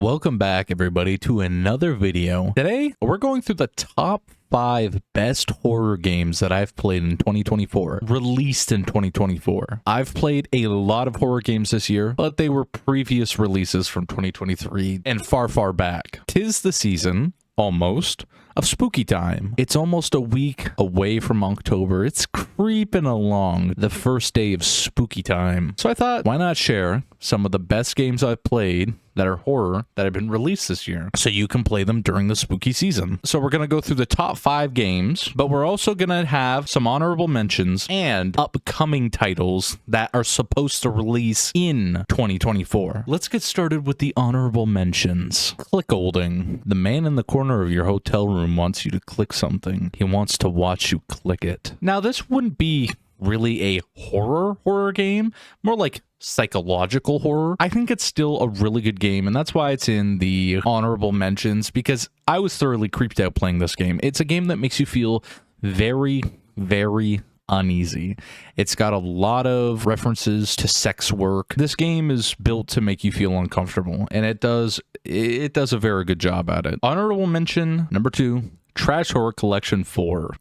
Welcome back, everybody, to another video. Today, we're going through the top 5 best horror games that I've played in 2024, released in 2024. I've played a lot of horror games this year, but they were previous releases from 2023 and far, far back. 'Tis the season, almost, of spooky time. It's almost a week away from October. It's creeping along the first day of spooky time. So I thought, why not share some of the best games I've played that are horror that have been released this year so you can play them during the spooky season. So we're going to go through the top 5 games, but we're also going to have some honorable mentions and upcoming titles that are supposed to release in 2024. Let's get started with the honorable mentions. Clickolding. The man in the corner of your hotel room wants you to click something. He wants to watch you click it. Now, this wouldn't be really a horror game, more like psychological horror. I think it's still a really good game, and that's why it's in the honorable mentions, because I was thoroughly creeped out playing this game. It's a game that makes you feel very, very uneasy. It's got a lot of references to sex work. This game is built to make you feel uncomfortable, and it does a very good job at it. Honorable mention number 2, Trash Horror Collection 4.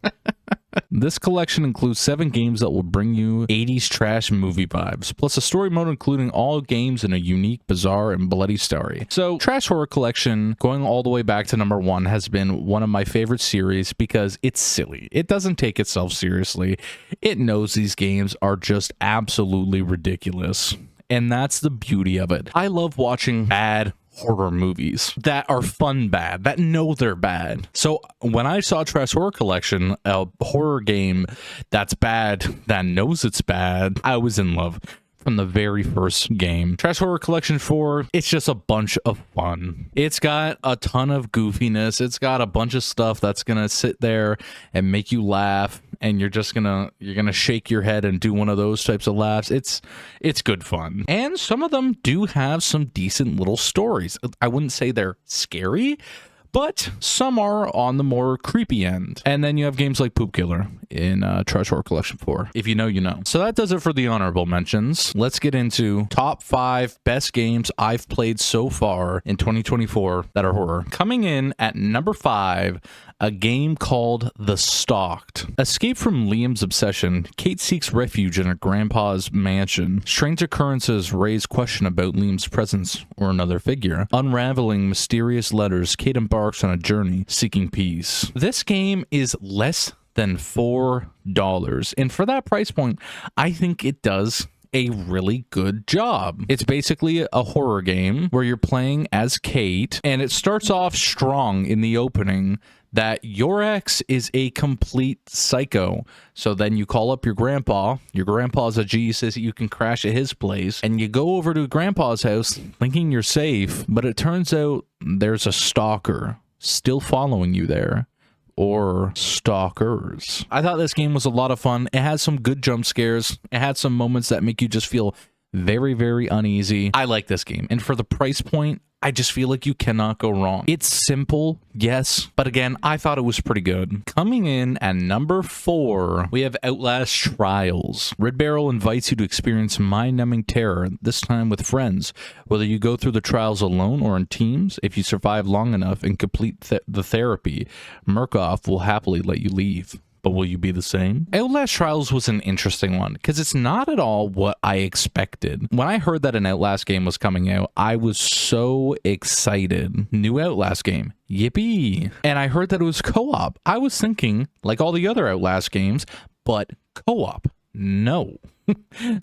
This collection includes 7 games that will bring you 80s trash movie vibes, plus a story mode including all games in a unique, bizarre, and bloody story. So, Trash Horror Collection, going all the way back to number 1, has been one of my favorite series because it's silly. It doesn't take itself seriously. It knows these games are just absolutely ridiculous. And that's the beauty of it. I love watching bad horror movies that are fun bad, that know they're bad. So when I saw Trash Horror Collection, a horror game that's bad, that knows it's bad, I was in love from the very first game. Trash Horror Collection 4, it's just a bunch of fun. It's got a ton of goofiness. It's got a bunch of stuff that's gonna sit there and make you laugh, and you're gonna shake your head and do one of those types of laughs. It's good fun. And some of them do have some decent little stories. I wouldn't say they're scary, but some are on the more creepy end. And then you have games like Poop Killer in Trash Horror Collection 4. If you know, you know. So that does it for the honorable mentions. Let's get into top 5 best games I've played so far in 2024 that are horror. Coming in at number 5, a game called The Stalked. Escape from Liam's obsession, Kate seeks refuge in her grandpa's mansion. Strange occurrences raise question about Liam's presence or another figure. Unraveling mysterious letters, Kate embarks on a journey seeking peace. This game is less than $4, and for that price point, I think it does a really good job. It's basically a horror game where you're playing as Kate, and it starts off strong in the opening that your ex is a complete psycho. So then you call up your grandpa. Your grandpa's a G, says that you can crash at his place, and you go over to grandpa's house thinking you're safe, but it turns out there's a stalker still following you there. Or stalkers. I thought this game was a lot of fun. It had some good jump scares. It had some moments that make you just feel very, very uneasy. I like this game. And for the price point, I just feel like you cannot go wrong. It's simple, yes, but again, I thought it was pretty good. Coming in at number 4, we have Outlast Trials. Red Barrel invites you to experience mind-numbing terror, this time with friends. Whether you go through the trials alone or in teams, if you survive long enough and complete the therapy, Murkoff will happily let you leave. But will you be the same? Outlast Trials was an interesting one because it's not at all what I expected. When I heard that an Outlast game was coming out, I was so excited. New Outlast game. Yippee. And I heard that it was co-op. I was thinking, like all the other Outlast games, but co-op. No.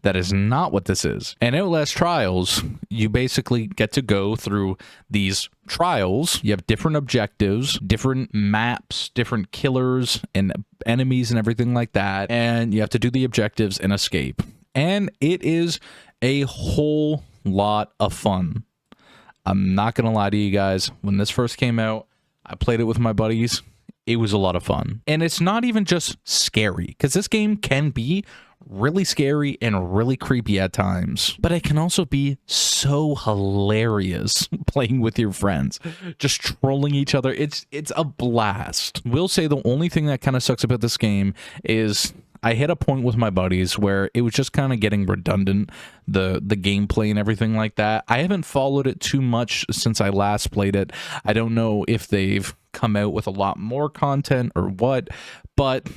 That is not what this is. And Outlast Trials, you basically get to go through these trials. You have different objectives, different maps, different killers and enemies and everything like that. And you have to do the objectives and escape. And it is a whole lot of fun. I'm not going to lie to you guys. When this first came out, I played it with my buddies. It was a lot of fun. And it's not even just scary, because this game can be really scary and really creepy at times, but it can also be so hilarious playing with your friends, just trolling each other. It's a blast. We'll say the only thing that kind of sucks about this game is I hit a point with my buddies where it was just kind of getting redundant, the gameplay and everything like that. I haven't followed it too much since I last played it. I don't know if they've come out with a lot more content or what, but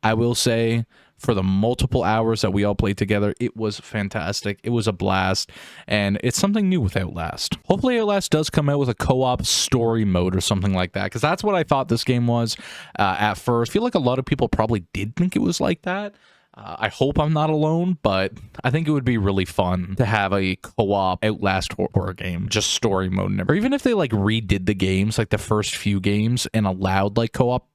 I will say, for the multiple hours that we all played together, it was fantastic. It was a blast, and it's something new with Outlast. Hopefully Outlast does come out with a co-op story mode or something like that, because that's what I thought this game was at first. I feel like a lot of people probably did think it was like that. I hope I'm not alone, but I think it would be really fun to have a co-op Outlast horror game, just story mode, and everything. Or even if they like redid the games, like the first few games, and allowed like co-op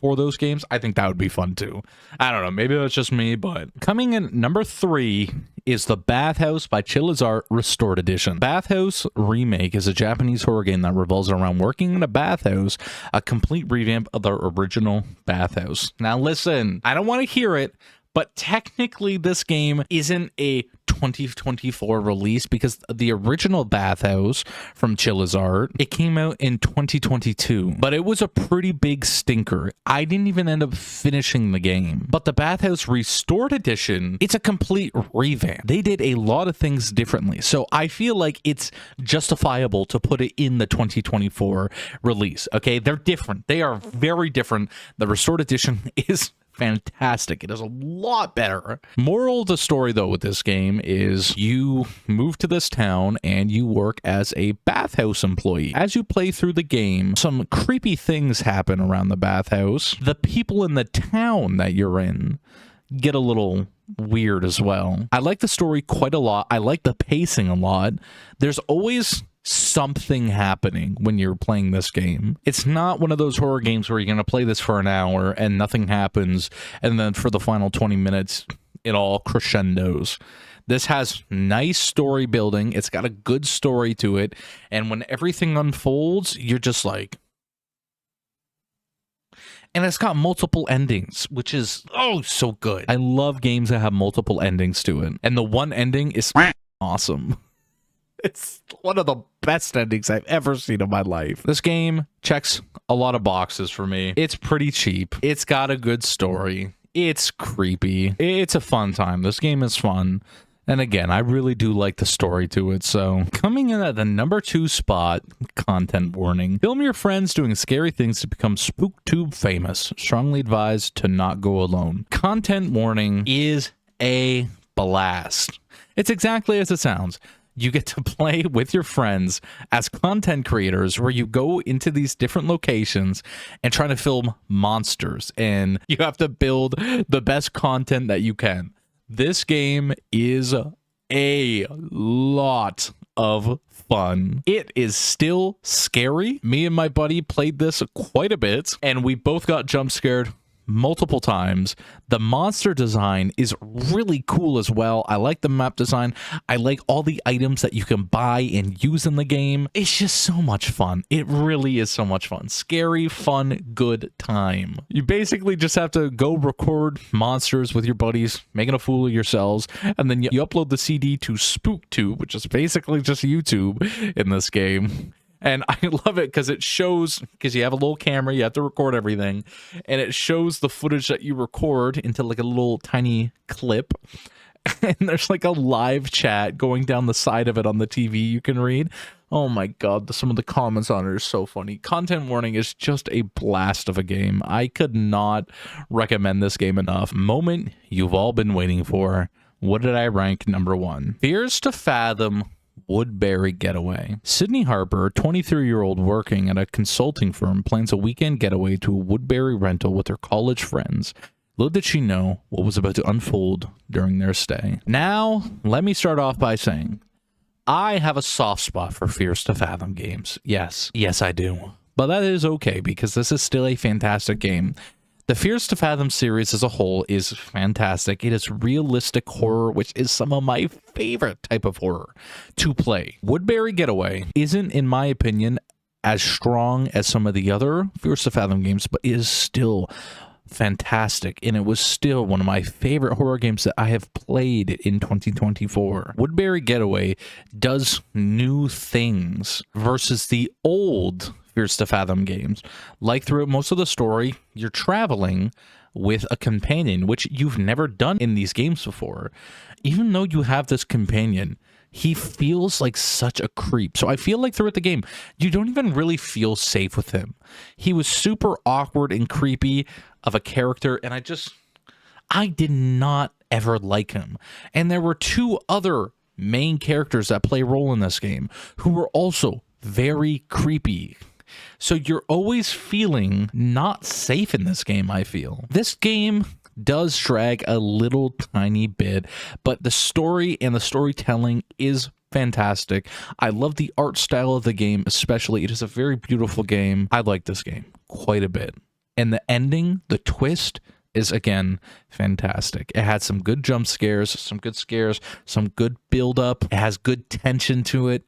for those games, I think that would be fun too. I don't know, maybe that's just me, but coming in number 3 is the Bathhouse by Chilla's Art Restored Edition. Bathhouse Remake is a Japanese horror game that revolves around working in a bathhouse, a complete revamp of the original Bathhouse. Now listen, I don't want to hear it, but technically this game isn't a 2024 release, because the original Bathhouse from Chilla's Art, it came out in 2022, but it was a pretty big stinker. I didn't even end up finishing the game. But the Bathhouse Restored Edition, it's a complete revamp. They did a lot of things differently, so I feel like it's justifiable to put it in the 2024 release. Okay, they're different. They are very different. The Restored Edition is fantastic. It is a lot better. Moral of the story, though, with this game is you move to this town and you work as a bathhouse employee. As you play through the game, some creepy things happen around the bathhouse. The people in the town that you're in get a little weird as well. I like the story quite a lot. I like the pacing a lot. There's always something happening when you're playing this game. It's not one of those horror games where you're going to play this for an hour and nothing happens, and then for the final 20 minutes, it all crescendos. This has nice story building. It's got a good story to it, and when everything unfolds, you're just like... And it's got multiple endings, which is, oh, so good. I love games that have multiple endings to it, and the one ending is awesome. It's one of the best endings I've ever seen in my life. This game checks a lot of boxes for me. It's pretty cheap. It's got a good story. It's creepy. It's a fun time. This game is fun. And again, I really do like the story to it. So coming in at the number 2 spot, content warning. Film your friends doing scary things to become SpookTube famous. Strongly advised to not go alone. Content warning is a blast. It's exactly as it sounds. You get to play with your friends as content creators, where you go into these different locations and try to film monsters, and you have to build the best content that you can. This game is a lot of fun. It is still scary. Me and my buddy played this quite a bit, and we both got jump scared multiple times. The monster design is really cool as well. I like the map design. I like all the items that you can buy and use in the game. It's just so much fun. It really is so much fun. Scary, fun, good time. You basically just have to go record monsters with your buddies, making a fool of yourselves, and then you upload the CD to SpookTube, which is basically just YouTube in this game. And I love it because it shows, because you have a little camera, you have to record everything, and it shows the footage that you record into like a little tiny clip. And there's like a live chat going down the side of it on the TV you can read. Oh my god, some of the comments on it are so funny. Content warning is just a blast of a game. I could not recommend this game enough. Moment you've all been waiting for. What did I rank number 1? Fears to Fathom Woodbury Getaway. Sydney Harper, a 23-year-old working at a consulting firm, plans a weekend getaway to a Woodbury rental with her college friends. Little did she know what was about to unfold during their stay. Now, let me start off by saying, I have a soft spot for Fears to Fathom games. Yes, I do. But that is okay, because this is still a fantastic game. The Fears to Fathom series as a whole is fantastic. It is realistic horror, which is some of my favorite type of horror to play. Woodbury Getaway isn't, in my opinion, as strong as some of the other Fears to Fathom games, but is still fantastic, and it was still one of my favorite horror games that I have played in 2024. Woodbury Getaway does new things versus the old Fears to Fathom games. Like throughout most of the story, you're traveling with a companion, which you've never done in these games before. Even though you have this companion, he feels like such a creep. So I feel like throughout the game, you don't even really feel safe with him. He was super awkward and creepy of a character, and I did not ever like him. And there were two other main characters that play a role in this game who were also very creepy. So you're always feeling not safe in this game, I feel. This game does drag a little tiny bit, but the story and the storytelling is fantastic. I love the art style of the game, especially. It is a very beautiful game. I like this game quite a bit. And the ending, the twist, is again fantastic. It had some good jump scares, some good build up. It has good tension to it.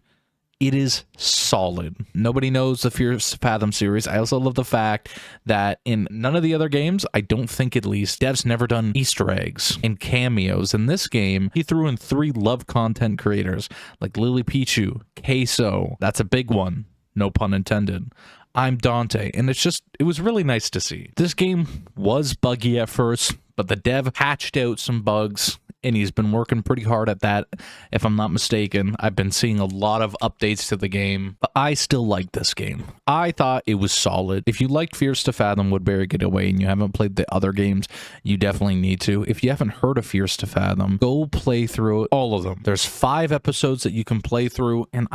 It is solid. Nobody knows the Fears to Fathom series. I also love the fact that in none of the other games, I don't think at least, devs never done Easter eggs and cameos. In this game, he threw in 3 love content creators like Lily Pichu, Queso. That's a big one. No pun intended. I'm Dante. And it was really nice to see. This game was buggy at first, but the dev hatched out some bugs, and he's been working pretty hard at that, if I'm not mistaken. I've been seeing a lot of updates to the game, but I still like this game. I thought it was solid. If you liked Fears to Fathom, Woodbury Getaway, and you haven't played the other games, you definitely need to. If you haven't heard of Fears to Fathom, go play through all of them. There's 5 episodes that you can play through, and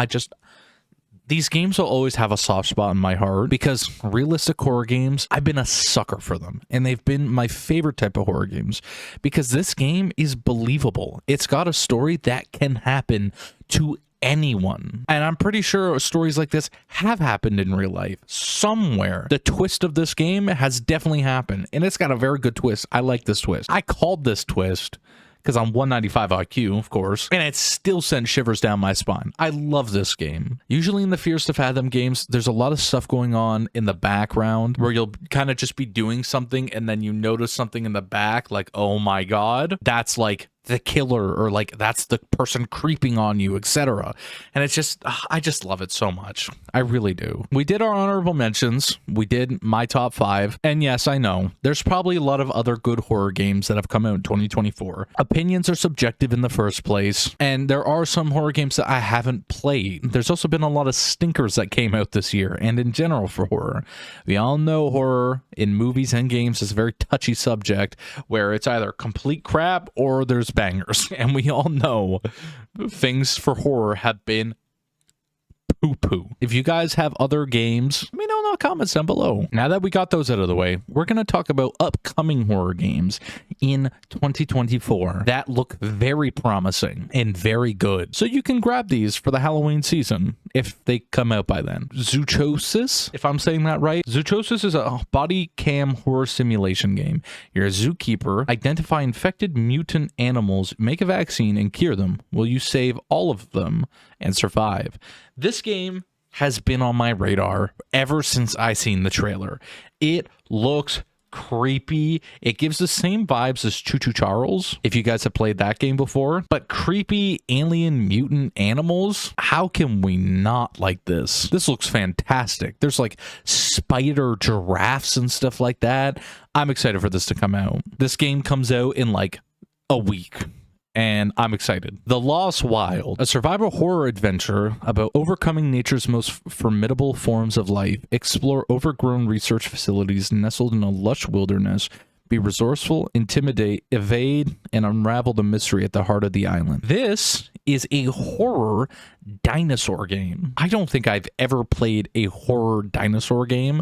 these games will always have a soft spot in my heart because realistic horror games, I've been a sucker for them, and they've been my favorite type of horror games because this game is believable. It's got a story that can happen to anyone, and I'm pretty sure stories like this have happened in real life somewhere. The twist of this game has definitely happened, and it's got a very good twist. I like this twist. I called this twist because I'm 195 IQ, of course, and it still sent shivers down my spine. I love this game. Usually in the Fears to Fathom games, there's a lot of stuff going on in the background where you'll kind of just be doing something and then you notice something in the back like, oh my god, that's like the killer, or like that's the person creeping on you, etc. And it's just, I just love it so much. I really do. We did our honorable mentions. We did my top 5. And yes, I know there's probably a lot of other good horror games that have come out in 2024. Opinions are subjective in the first place, and there are some horror games that I haven't played. There's also been a lot of stinkers that came out this year, and in general for horror. We all know horror in movies and games is a very touchy subject where it's either complete crap or there's bangers, and we all know things for horror have been poo-poo. If you guys have other games, let me know in the comments down below. Now that we got those out of the way, we're going to talk about upcoming horror games in 2024 that look very promising and very good. So you can grab these for the Halloween season if they come out by then. Zoochosis, if I'm saying that right. Zoochosis is a body cam horror simulation game. You're a zookeeper, identify infected mutant animals, make a vaccine, and cure them. Will you save all of them and survive? This game has been on my radar ever since I seen the trailer. It looks creepy. It gives the same vibes as Choo Choo Charles, if you guys have played that game before, but creepy alien mutant animals. How can we not like this? This looks fantastic. There's like spider giraffes and stuff like that. I'm excited for this to come out. This game comes out in like a week, and I'm excited. The Lost Wild, a survival horror adventure about overcoming nature's most formidable forms of life. Explore overgrown research facilities nestled in a lush wilderness. Be resourceful, intimidate, evade, and unravel the mystery at the heart of the island. This is a horror dinosaur game. I don't think I've ever played a horror dinosaur game,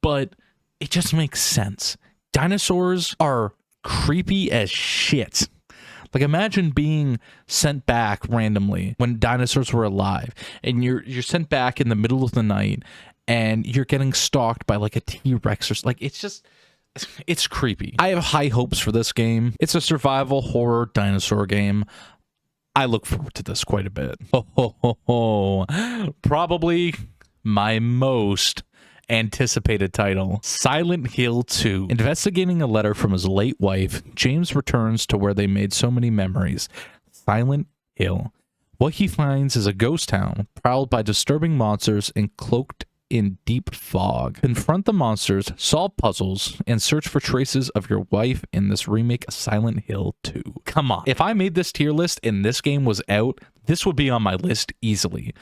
but it just makes sense. Dinosaurs are creepy as shit. Like, imagine being sent back randomly when dinosaurs were alive, and you're sent back in the middle of the night, and you're getting stalked by like a T-Rex or like, it's creepy. I have high hopes for this game. It's a survival horror dinosaur game. I look forward to this quite a bit. Probably my most anticipated title, Silent Hill 2. Investigating a letter from his late wife, James returns to where they made so many memories, Silent Hill. What he finds is a ghost town, prowled by disturbing monsters and cloaked in deep fog. Confront the monsters, solve puzzles, and search for traces of your wife in this remake of Silent Hill 2. Come on. If I made this tier list and this game was out, this would be on my list easily.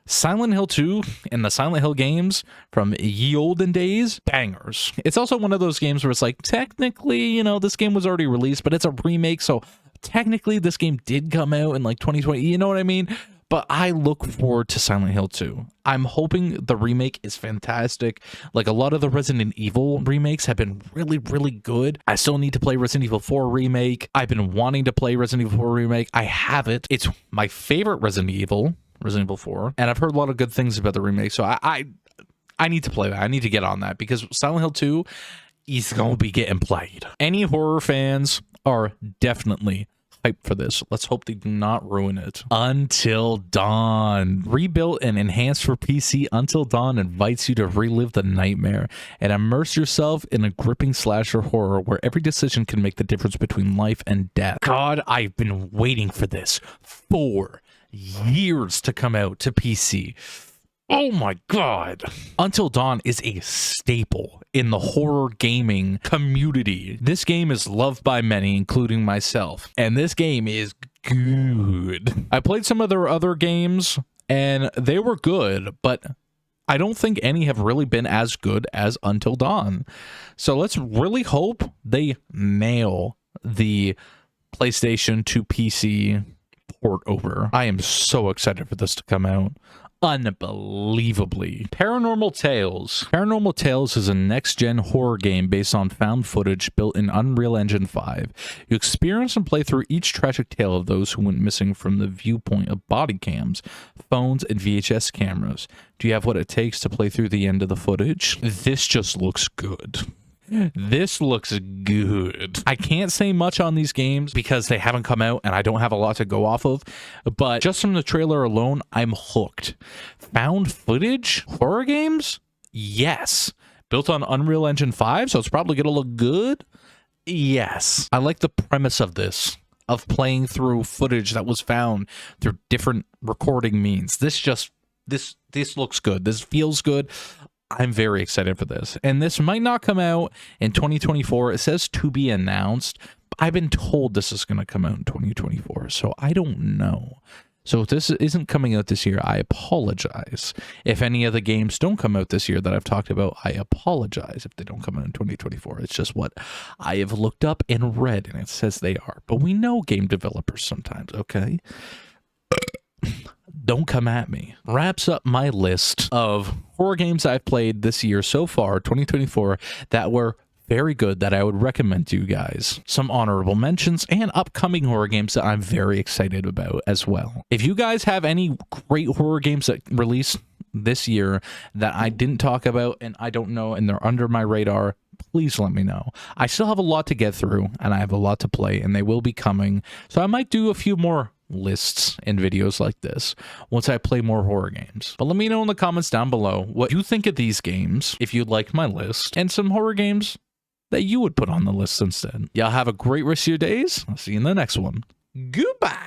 Silent Hill 2 and the Silent Hill games from ye olden days, bangers. It's also one of those games where it's like, technically, you know, this game was already released, but it's a remake, so technically this game did come out in like 2020, you know what I mean? But I look forward to Silent Hill 2. I'm hoping the remake is fantastic. Like a lot of the Resident Evil remakes have been really, really good. I still need to play Resident Evil 4 remake. I've been wanting to play Resident Evil 4 remake. I have it. It's my favorite Resident Evil 4, and I've heard a lot of good things about the remake. So I need to play that. I need to get on that because Silent Hill 2 is going to be getting played. Any horror fans are definitely hyped for this. Let's hope they do not ruin it. Until Dawn. Rebuilt and enhanced for PC, Until Dawn invites you to relive the nightmare and immerse yourself in a gripping slasher horror where every decision can make the difference between life and death. God, I've been waiting for this 4 years to come out to PC. Oh my God. Until Dawn is a staple in the horror gaming community. This game is loved by many, including myself, and this game is good. I played some of their other games and they were good, but I don't think any have really been as good as Until Dawn. So let's really hope they nail the PlayStation to PC port over. I am so excited for this to come out. Unbelievably. Paranormal Tales. Paranormal Tales is a next-gen horror game based on found footage built in Unreal Engine 5. You experience and play through each tragic tale of those who went missing from the viewpoint of body cams, phones, and VHS cameras. Do you have what it takes to play through the end of the footage? This just looks good. This looks good. I can't say much on these games because they haven't come out and I don't have a lot to go off of, but just from the trailer alone, I'm hooked. Found footage? Horror games? Yes. Built on Unreal Engine 5, so it's probably going to look good? Yes. I like the premise of this, of playing through footage that was found through different recording means. This looks good. This feels good. I'm very excited for this. And this might not come out in 2024. It says to be announced. I've been told this is going to come out in 2024, so I don't know. So if this isn't coming out this year, I apologize. If any of the games don't come out this year that I've talked about, I apologize if they don't come out in 2024. It's just what I have looked up and read, and it says they are. But we know game developers sometimes, okay? Don't come at me. Wraps up my list of horror games I've played this year so far, 2024, that were very good that I would recommend to you guys. Some honorable mentions and upcoming horror games that I'm very excited about as well. If you guys have any great horror games that released this year that I didn't talk about and I don't know and they're under my radar, please let me know. I still have a lot to get through and I have a lot to play and they will be coming. So I might do a few more lists and videos like this once I play more horror games. But let me know in the comments down below what you think of these games, if you'd like my list, and some horror games that you would put on the list instead. Y'all have a great rest of your days. I'll see you in the next one. Goodbye.